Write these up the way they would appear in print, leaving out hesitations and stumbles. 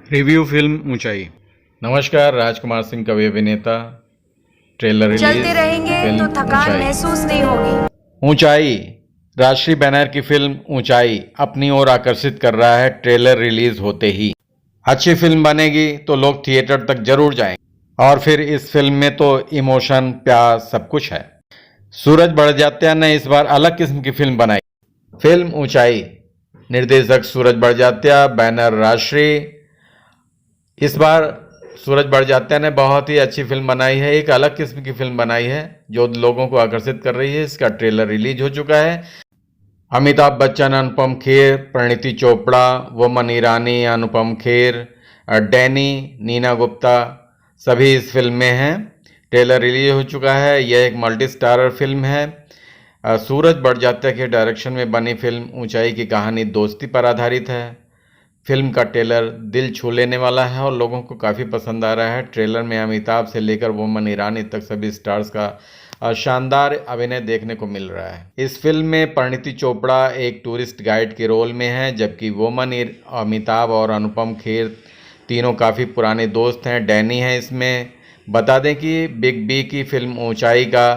Review film ऊंचाई। नमस्कार, राजकुमार सिंह कवि अभिनेता। Trailer release. चलते रहेंगे फिल्म तो थकान ऊंचाई। महसूस नहीं होगी। ऊंचाई राष्ट्रीय बैनर की फिल्म ऊंचाई अपनी ओर आकर्षित कर रहा है। ट्रेलर रिलीज होते ही अच्छी फिल्म बनेगी तो लोग थिएटर तक जरूर जाएंगे। और फिर इस फिल्म में तो इमोशन, प्यार सब कुछ है। सूरज बड़जात्या ने इस बार अलग किस्म की फिल्म बनाई। फिल्म ऊंचाई, निर्देशक सूरज बड़जात्या, बैनर राष्ट्रीय। इस बार सूरज बड़जात्या ने बहुत ही अच्छी फिल्म बनाई है। एक अलग किस्म की फिल्म बनाई है जो लोगों को आकर्षित कर रही है। इसका ट्रेलर रिलीज हो चुका है। अमिताभ बच्चन, अनुपम खेर, परिणीति चोपड़ा, वोमन ईरानी, अनुपम खेर, डैनी, नीना गुप्ता सभी इस फिल्म में हैं। ट्रेलर रिलीज हो चुका है। यह एक मल्टी स्टारर फिल्म है। सूरज बड़जात्या के डायरेक्शन में बनी फिल्म ऊंचाई की कहानी दोस्ती पर आधारित है। फिल्म का ट्रेलर दिल छू लेने वाला है और लोगों को काफ़ी पसंद आ रहा है। ट्रेलर में अमिताभ से लेकर वोमन ईरानी तक सभी स्टार्स का शानदार अभिनय देखने को मिल रहा है। इस फिल्म में परिणीति चोपड़ा एक टूरिस्ट गाइड के रोल में है, जबकि अमिताभ और अनुपम खेर तीनों काफ़ी पुराने दोस्त हैं। डैनी है इसमें। बता दें कि बिग बी की फिल्म ऊंचाई का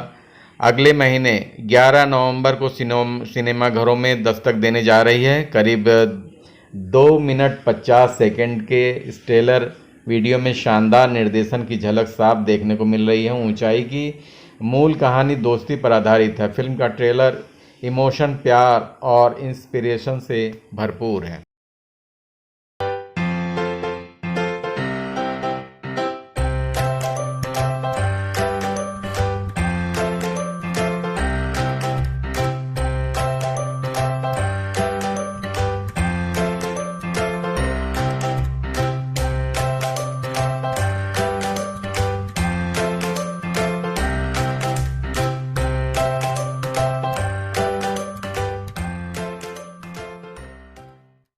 अगले महीने 11 नवंबर को सिनेमा घरों में दस्तक देने जा रही है। करीब 2 मिनट 50 सेकंड के इस ट्रेलर वीडियो में शानदार निर्देशन की झलक साफ देखने को मिल रही है। ऊंचाई की मूल कहानी दोस्ती पर आधारित है। फिल्म का ट्रेलर इमोशन, प्यार और इंस्पिरेशन से भरपूर है।